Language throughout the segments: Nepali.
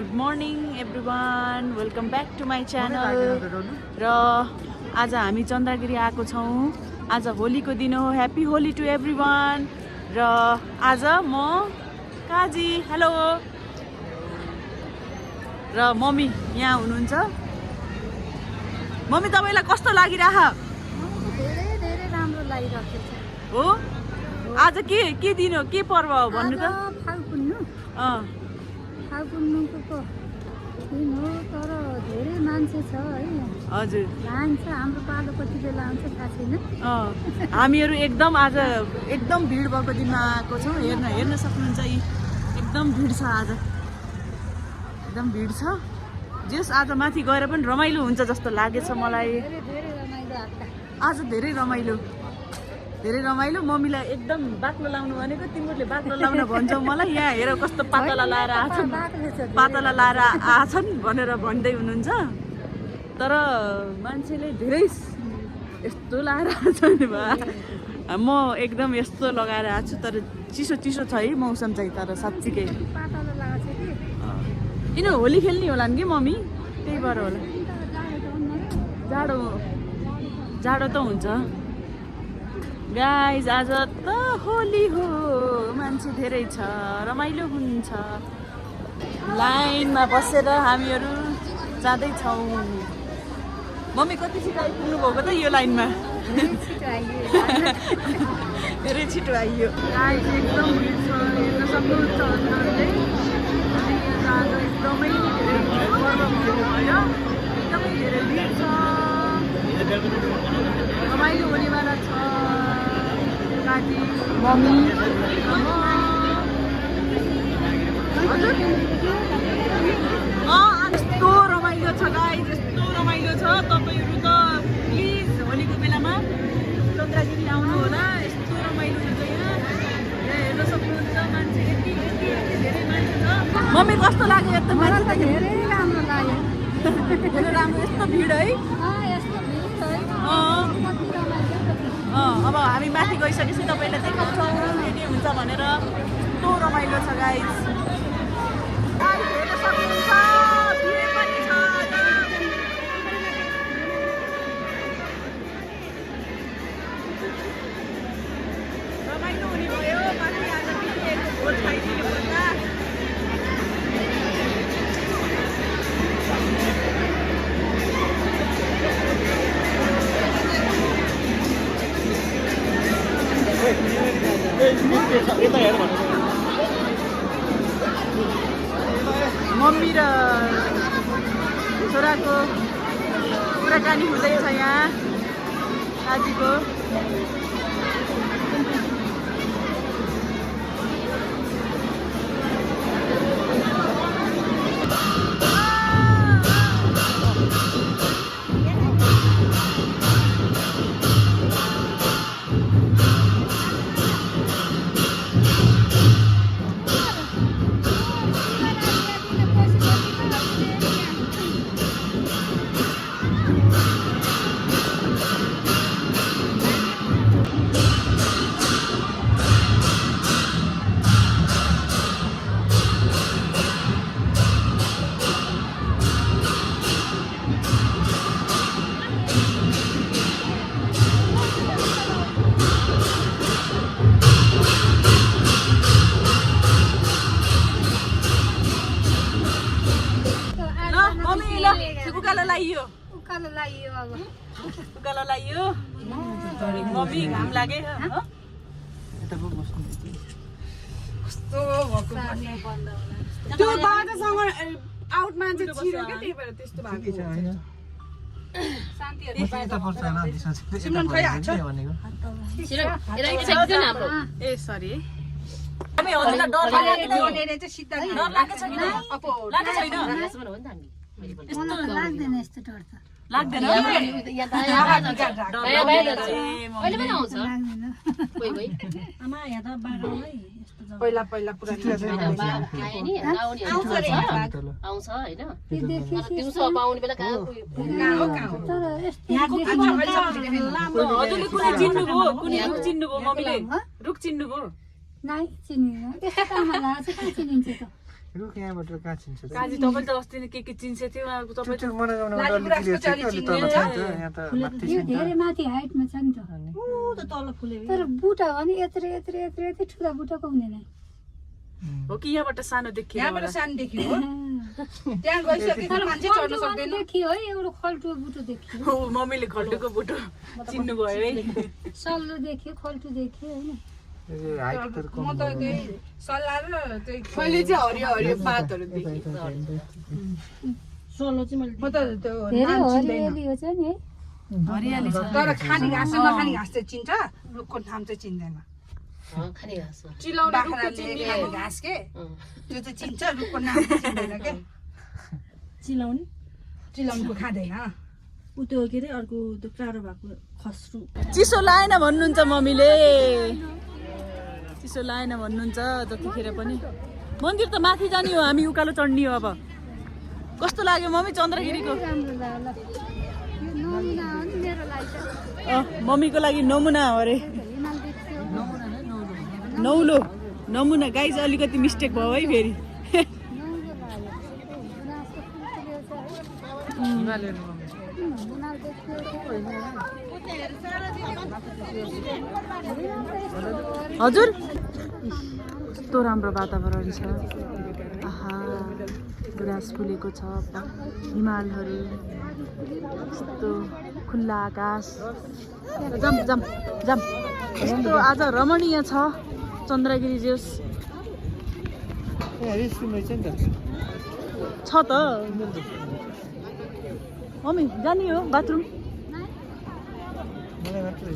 Good morning everyone, welcome back to my channel. र आज हामी चन्द्रगिरी आएको छौँ। आज होलीको दिन हो। Happy Holi to everyone. र आज म काजी, हेलो, र मम्मी यहाँ हुनुहुन्छ। मम्मी तपाईँलाई कस्तो लागिरह? धेरै राम्रो लागिरहेको छ। हो, आज के दिन हो, के पर्व हो भन्नु त? फागुनको दिन हो, तर धेरै मान्छे छ है। हजुर, लान्छ, हाम्रो पालो कति बेला आउँछ थाहा छैन। हामीहरू एकदम आज एकदम भिड भएको दिनमा आएको छौँ। हेर्न सक्नुहुन्छ, यी एकदम भिड छ। आज एकदम भिड छ। जस आज माथि गएर पनि रमाइलो हुन्छ जस्तो लागेछ मलाई। धेरै रमाइलो आज धेरै रमाइलो। मम्मीलाई एकदम बाक्लो लाउनु भनेको, तिमीहरूले बाक्लो लाउन भन्छौ मलाई। यहाँ हेर कस्तो पातला लाएर आछन् भनेर भन्दै हुनुहुन्छ। तर मान्छेले धेरै यस्तो लाएर आछन्। म एकदम यस्तो लगाएर आएको छु, तर चिसो छ है मौसम चाहिँ। तर साँच्चीकै किन होली खेल्ने होला नि कि मम्मी, त्यही भएर होला। जाडो त हुन्छ गाइज। आज त होली हो, मान्छे धेरै छ, रमाइलो हुन्छ। लाइनमा बसेर हामीहरू जाँदैछौँ। मम्मी कति छिटो आइपुग्नु भएको त यो लाइनमा? धेरै छिटो आइयो। गाइज एकदम भिड छ, हेर्न सक्नुहुन्छ हजुरहरूले। आज एकदमै धेरै पर्व भयो, एकदमै धेरै भिड छ, रमाइलो हुनेवाला छ। काजी, मम्मी, हजुर यस्तो रमाइलो छ गाइज, यस्तो रमाइलो छ। तपाईँहरू त प्लिज होलीको बेलामा चन्द्रगिरी आउनु होला। यस्तो रमाइलो हुन्छ यहाँ हेर्न सक्नुहुन्छ। मान्छे यति धेरै मान्छे छ। मम्मी कस्तो लाग्यो? यस्तो मान्छे त धेरै राम्रो लाग्यो। धेरै राम्रो, यस्तो भिड है। अब हामी माथि गइसकेपछि तपाईँलाई देखाउँछौँ के हुन्छ भनेर। यस्तो रमाइलो छ गाइज। हेर्न सक्नुहुन्छ, भिड पनि छ। रमाइलो हुने भयो। माथि आज बिहानको भोज खाइदिनु पर्छ। मम्मी र छोराको कुराकानी हुँदैछ यहाँ काजीको। उकालो लाइयो। मम्मी घाम लागे। त्यो बाटासँग आउट मान्छे छिर्यो क्या, त्यही भएर त्यस्तो भएको छ। सिमरन खै हाल्छ ए सरी। हामी हजुरलाई डर लागेको सिधा डर लागेको छ कि छैन? लाग्दैन यस्तो डर त। लाग्दैन। पहिला पुरा हजुरले कुनै चिन्नुभयो? कुनै रुख चिन्नुभयो? मम्मीले रुख चिन्नुभयो? चिनिन्छ त। रुख यहाँबाट कहाँ चिन्छ त? काजी तपाईले त अस्ति नै के चिन्से थियो तपाईँ त्यो मनोकामनाबाट अलि क्लियर छ कि अलि तल छ नि त यहाँ त माथि यो छ नि धेरै माथि हाइटमा छ नि त ऊ त तल फुले तर बुटा हो नि यत्रो यत्रो यत्रो यति ठुला बुटाको हुँदैन हो कि यहाँबाट सानो देखियो यहाँबाट सानो देखियो हो त्यहाँ गइसकेको मान्छे चढ्न सक्दैन देखियो है एउटा खल्टो बुटो देखियो हो मम्मीले खल्टुको बुटो चिन्नु भयो है सल्लो देखियो खल्टो देखियो होइन यो हाइट त कम म त त्यही सल्लाह र त्यही मैले चाहिँ हरियो हरियो पातहरू देखेँ सोलो चाहिँ मैले म त त्यो धेरै नाम चिन्दैन हरियाली हो चाहिँ नि हरियाली छ तर खाने घाँस र नखाने घाँस चाहिँ चिन्छ रुखको नाम चाहिँ चिन्दैन चिलाउने बाख्राले खाने घाँस के त्यो चाहिँ चिन्छ रुखको नाम चाहिँ चिन्दैन के चिलाउने चिलाउनुको खाँदैन उ त्यो के अरे अर्को त्यो कारो भएको खस्रो चिसो लाएन भन्नुहुन्छ मम्मीले चिसो लाएन भन्नुहुन्छ जतिखेर पनि मन्दिर त माथि जाने हो हामी उकालो चढ्ने हो अब कस्तो लाग्यो मम्मी चन्द्रगिरीको राम्रो लाग्यो यो नमुना हो नि मेरो लागि त मम्मीको लागि नमुना हो अरे हिमाल देख्थ्यो नौलो नमुना गाइज अलिकति मिस्टेक भयो है फेरि नौलो लाग्यो गुनासको फुलफुले छ है हिमालयन हिमाल देख्थ्यो हजुर कस्तो राम्रो वातावरण छ आहा गुराँस फुलेको छ हिमालहरू कस्तो खुल्ला आकाश जाम जाम जाम कस्तो आज रमणीय छ चन्द्रगिरी जोस यहाँ रेस्टरुम रहेछ नि त छ त मम्मी जाने हो बाथरुम मलाई मात्रै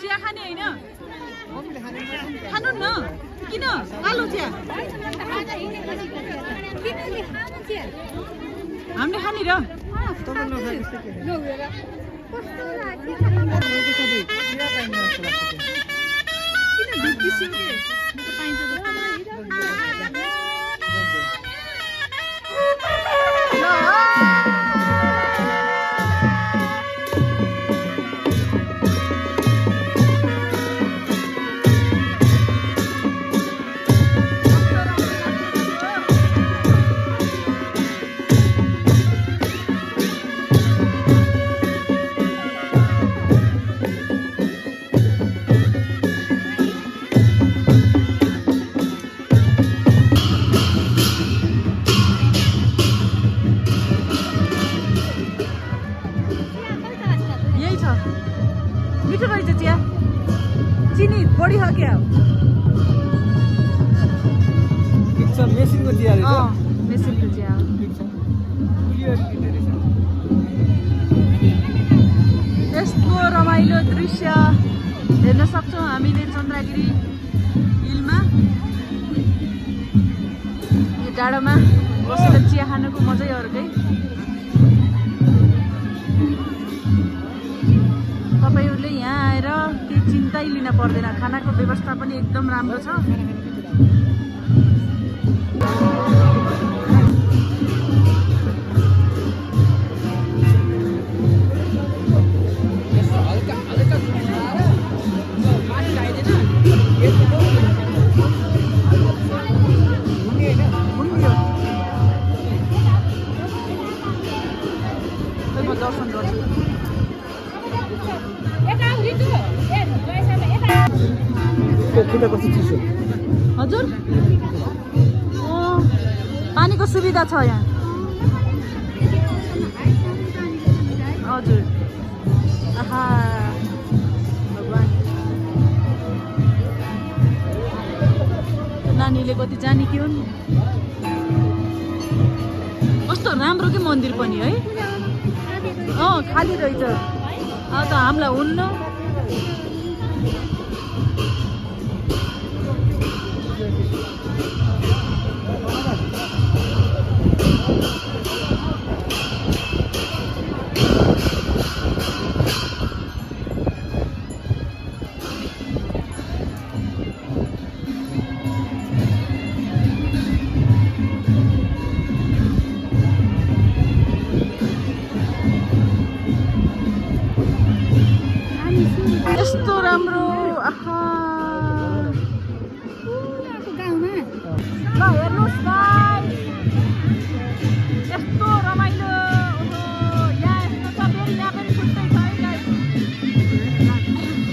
चिया खाने होइन खानु न किन कालो चिया हामीले खाने र किन भित्तिसियो के पाइन्छ मिठो रहेछ चिया चिनी बढी हो क्या मेसिनको चिया रहेछ मेसिनको चिया यस्तो रमाइलो दृश्य हेर्न सक्छौँ हामीले चन्द्रगिरी हिलमा यो डाँडोमा बसेर चिया खानुको मजै अर्कै तपाईँहरूले यहाँ आएर केही चिन्तै लिन पर्दैन खानाको व्यवस्था पनि एकदम राम्रो छ दर्शन खुट्टा कस्तो चिसो हजुर पानीको सुविधा छ यहाँ हजुर आहा भगवान नानीले कति जाने के हुन् कस्तो राम्रो के मन्दिर पनि है खाली रहेछ अब त हामीलाई हुन्न यस्तो राम्रो आहा गाउँमा ल हेर्नुहोस् गाइस यस्तो रमाइलो यहाँ यस्तो छ फेरि यहाँ पनि छुट्टै छ है गाइस ल हेर्नुहोस्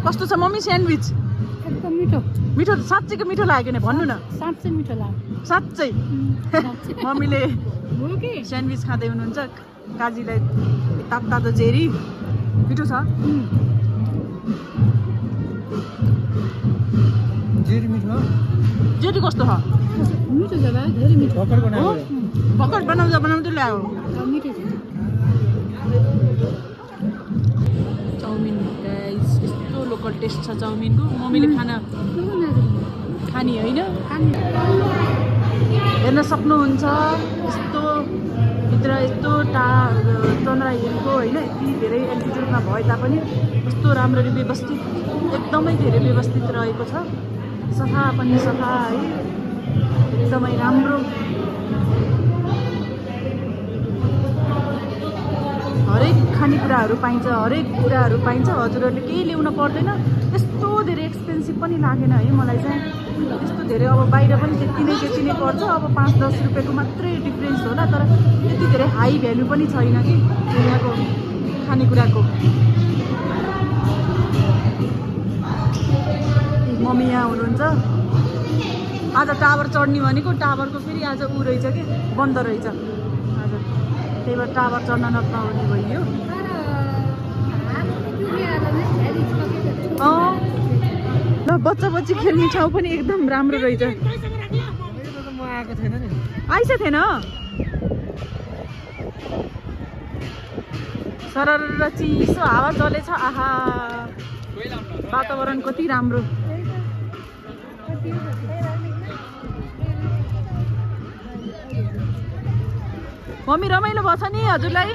कस्तो छ मम्मी स्यान्डविच एकदम मिठो मिठो साँच्चैको मिठो लाग्यो नि भन्नु न साँच्चै मिठो लाग्यो साँच्चै मम्मीले हो कि स्यान्डविच खाँदै हुनुहुन्छ काजीलाई तातो तातो जेरी मिठो छ जेरी मिठो जेरी कस्तो छ मिठो छ भाइ धेरै मिठो भर्खर बनाएको भर्खर बनाउँदै ल्यायो मिठो छ चाउमिन गाइस यस्तो लोकल टेस्ट छ चाउमिनको मम्मीले खानी होइन हेर्न सक्नुहुन्छ यस्तो भित्र यस्तो चन्द्रा हिलको होइन यति धेरै एल्टिट्युडमा भए तापनि यस्तो राम्ररी व्यवस्थित एकदमै धेरै व्यवस्थित रहेको छ सफा पनि सफा है एकदमै राम्रो हरेक खानेकुराहरू पाइन्छ हरेक कुराहरू पाइन्छ हजुरहरूले केही ल्याउन पर्दैन त्यस्तो धेरै एक्सपेन्सिभ पनि लागेन है मलाई चाहिँ त्यस्तो धेरै अब बाहिर पनि त्यति नै पर्छ अब 5-10 रुपियाँको मात्रै डिफ्रेन्स होला तर त्यति धेरै हाई भ्यालु पनि छैन कि यहाँको खानेकुराको मम्मी यहाँ हुनुहुन्छ आज टावर चढ्ने भनेको टावरको फेरि आज ऊ रहेछ कि बन्द रहेछ आज त्यही भएर टावर चढ्न नपाउने भइयो ल बच्चा बच्ची खेल्ने ठाउँ पनि एकदम राम्रो रहेछ आइस थिएन सरर चिसो हावा चलेछ आहा वातावरण कति राम्रो। मम्मी रमाइलो भयो छ नि हजुरलाई?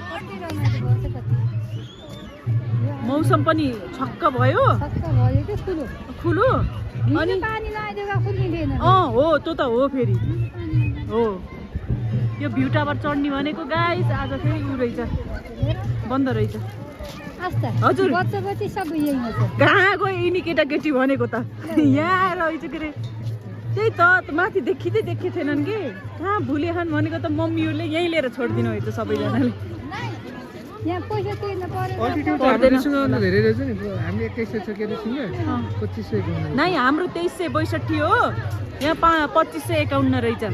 मौसम पनि छक्क भयो खुलो अनि हो त्यो त हो फेरि हो। यो भ्यू टावर चढ्ने भनेको गाइस आज फेरि उ रहेछ बन्द रहेछ। हजुर कहाँ गयो यिनी केटाकेटी भनेको त यहाँ रहेछ के अरे त्यही त माथि देखेको थिएनन् कि कहाँ भुले खान भनेको त मम्मीहरूले यहीँ लिएर छोडिदिनु भयो त सबैजनाले। नै हाम्रो 2362 हो यहाँ 2551 रहेछ।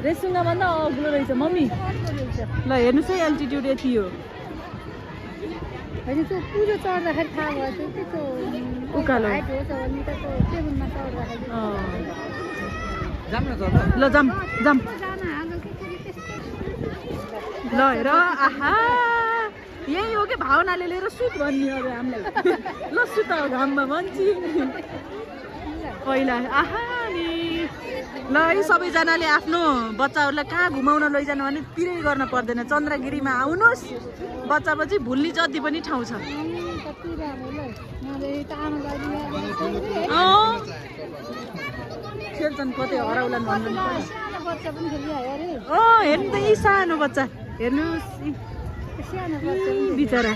रेसुङ्गा भन्दा अग्लो रहेछ मम्मी। ल हेर्नुहोस् है एल्टिट्युड यति हो। उकालो ल जाम जाम ल हेर आहा यही हो कि भावनाले लिएर सुत भन्ने अब हामीलाई। ल सुत घाममा भन्छी पहिला आहा नि। ल है सबैजनाले आफ्नो बच्चाहरूलाई कहाँ घुमाउन लैजानु भने पिरै गर्न पर्दैन। चन्द्रगिरीमा आउनुहोस् बच्चा बच्ची भुल्ने जति पनि ठाउँ छ। खेल्छन् कतै हराउलान् भन्नु हेर्नु त यी सानो बच्चा हेर्नुहोस् बिचरा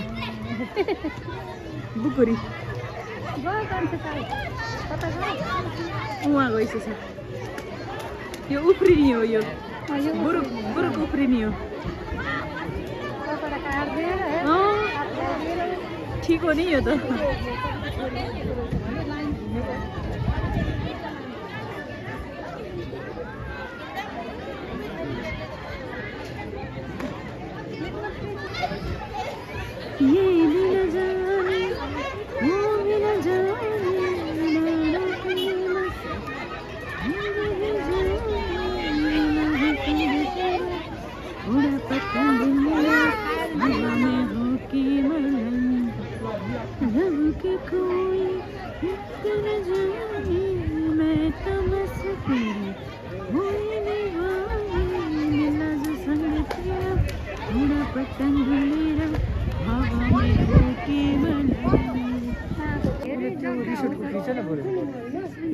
बुकुरी उहाँ गइसकेछ। यो उफ्रिनी हो यो बुरुक बुरुक उफ्रिनी हो। ठिक हो नि यो त।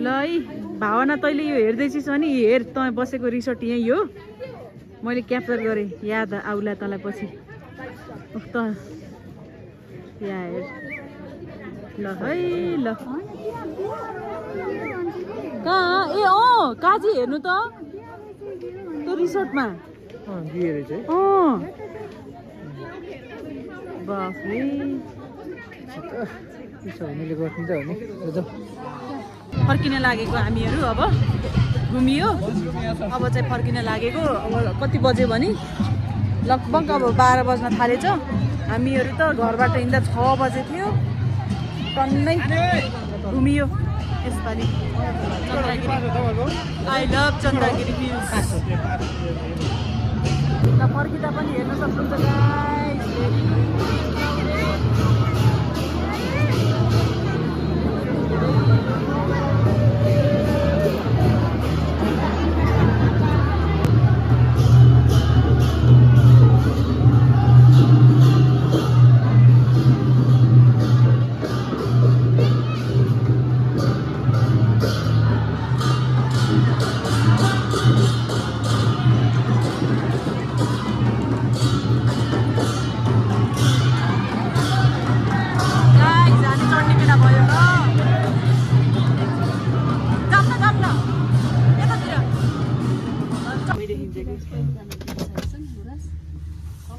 ल है भावना तैँले यो हेर्दैछिस् भने हेर तँ बसेको रिसोर्ट यहीँ हो। मैले क्याप्चर गरेँ याद आउला तँलाई पछि त यहाँ हेर। ल है ल कहाँ ए काजी हेर्नु त त्यो रिसोर्टमा बाफ्रे फर्किन लागेको हामीहरू अब घुमियो। अब चाहिँ फर्किन लागेको अब कति बज्यो भने लगभग अब 12 बज्न थालेछ। हामीहरू त घरबाट हिँड्दा 6 बजे थियो। टन्नै घुमियो यसपालि Chandragiri. I love Chandragiri views. ल फर्किँदा पनि हेर्न सक्नुहुन्छ गाइस।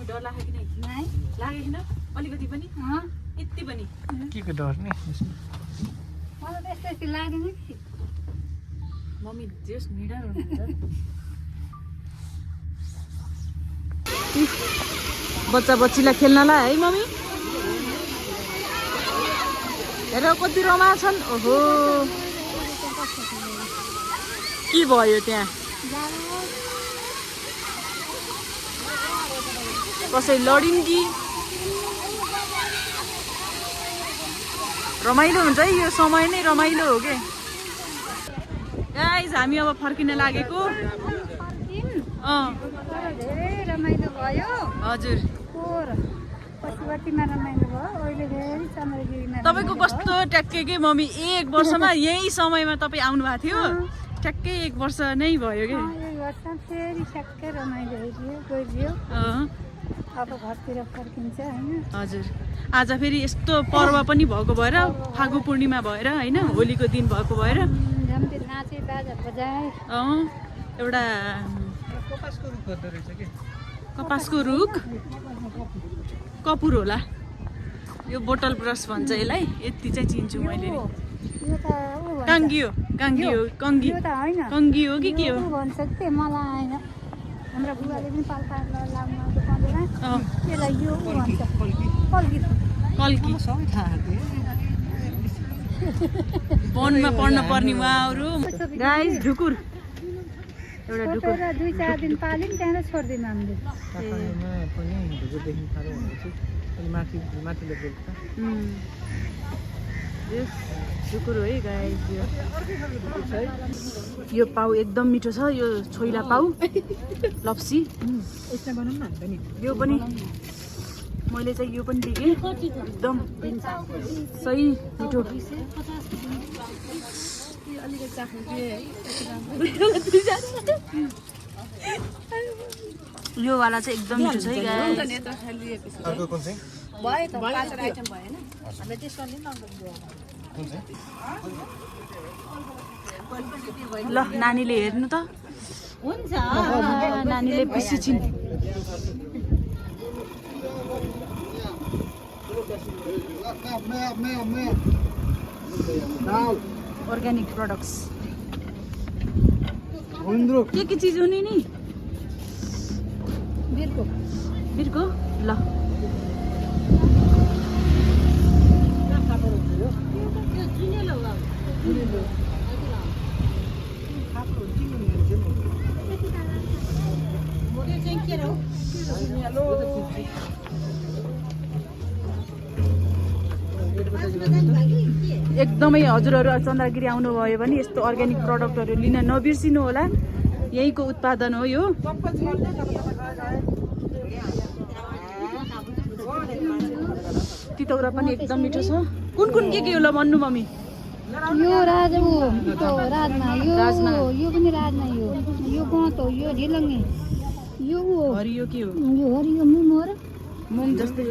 डर लाग्यो कि नै लाग्यो किन अलिकति पनि यति पनि के को डर नि मम्मी जस निडर हुनुहुन्छ। बच्चा बच्चीलाई खेल्नलाई है मम्मी हेर कति रमा छन्। ओहो के भयो त्यहाँ कसै लडिन् कि रमाइलो हुन्छ है यो समय नै रमाइलो हो के गाइस हामी अब फर्किन लागेको धेरै रमाइलो भयो हजुर पशुपतिमा रमाइलो भयो अहिले फेरि चन्द्रगिरीमा तपाईँको कस्तो ट्याक्कै के मम्मी 1 वर्षमा यही समयमा तपाईँ आउनु भएको थियो ठ्याक्कै 1 वर्ष नै भयो कि फेरि ठ्याक्कै रमाइलो गइदियो अँ अब घरतिर फर्किन्छ होइन हजुर आज फेरि यस्तो पर्व पनि भएको भएर फागु पूर्णिमा भएर होइन होलीको दिन भएको भएर झम्ती नाचे बाजा बजाए एउटा कपासको रुख गर्दो रहेछ कि कपासको रुख कपुर होला यो बोटल ब्रस भन्छ यसलाई यति चाहिँ चिन्छु मैले नि यो त ऊ भन्छ काङ्गी हो काङ्गी हो कङ्गी यो त होइन कङ्गी हो कि के हो ऊ भन्छ के मलाई आएन हाम्रो बुवाले पनि पाल्पा लाउनु पर्दैन अँ त्यसलाई यो ऊ भन्छ कल्की कल्की सबै थाहा वनमा पढ्न पर्ने उहाँहरू गाइस ढुकुर एउटा ढुकुर छोटेर 2-4 दिन पाल्यौँ त्यहाँबाट छोड्दिनँ हामीले काठमाडौँमा पनि ढुकुर देख्नु थाल्यो भनेपछि अनि माथिल्लो बेलुका ढुकुर हो है गाइस यो पाउ एकदम मिठो छ यो छोइला पाउ लप्सी यसमा बनाउनु न नि यो पनि मैले चाहिँ यो पनि दिएँ एकदम सही मिठो यो वाला चाहिँ एकदम मिठो छ है गाइस अर्को कुन चाहिँ भयो त 5 आइटम भएन हामीले त्यसमा नि कुन चाहिँ ल नानीले हेर्नु त हुन्छ नानीले पिसी छिन् अर्ग्यानिक प्रोडक्ट्स के चिज हुने नि बिर्को ल एकदमै हजुरहरू चन्द्रगिरी आउनुभयो भने यस्तो अर्ग्यानिक प्रडक्टहरू लिन नबिर्सिनु होला यहीँको उत्पादन हो यो तितौरा पनि एकदम मिठो छ कुन कुन के हो ल भन्नु मम्मी यो राजमा यो पनि राजमा यो गहुँत हो यो झिलङ्गे यो हरियो के हो यो हरियो मुङ हो र मुङ जस्तै छ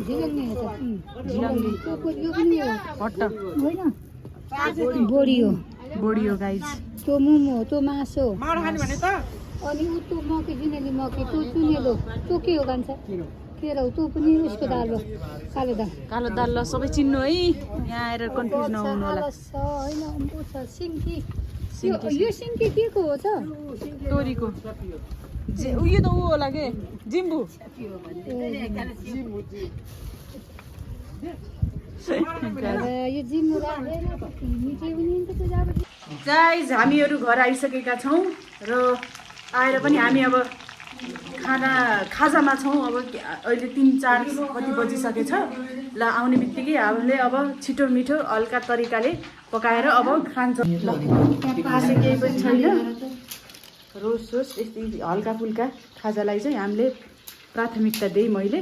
झिलङ्गे हो झिलङ्गे यो पनि हो हट्ट होइन बोडी हो गाइज त्यो मोमो त्यो मासु अनि ऊ त्यो मकै जिनेली मकै त्यो चुनेलो त्यो के हो भन्छ के रौ त्यो पनि उसको दाल हो कालो दाल ल सबै चिन्नु है यहाँ आएर कन्फ्युज नहुनु होला होइन ऊ छ सिन्की यो सिन्की के को हो छ तोरीको उयो त ऊ होला के जिम्बु यो जिम्बु मिठै पनि गाइज हामीहरू घर आइसकेका छौँ र आएर पनि हामी अब खाजामा छौँ अब अहिले 3-4 कति बजिसकेछ ल आउने बित्तिकै हामीले अब छिटो मिठो हल्का तरिकाले पकाएर अब खान्छौँ ल खासै केही पनि छैन रोस यस्तै हल्का फुल्का खाजालाई चाहिँ हामीले प्राथमिकता दिएँ मैले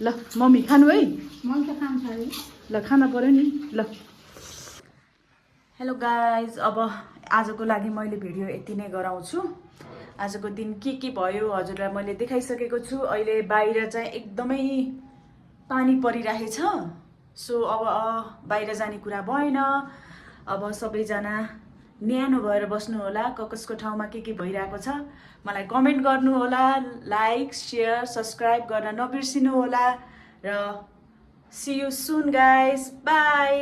ल मम्मी खानु है ल खाना पर्यो नि ल हेलो गाइज अब आजको लागि मैले भिडियो यति नै गराउँछु आजको दिन के भयो हजुरलाई मैले देखाइसकेको छु अहिले बाहिर चाहिँ एकदमै पानी परिरहेछ सो अब बाहिर जाने कुरा भएन अब सबैजना न्यानो भएर बस्नु होला कसको ठाउँमा के भइरहेको छ मलाई कमेन्ट गर्नु होला लाइक शेयर सब्स्क्राइब गर्न नबिर्सिनु होला र see you soon guys by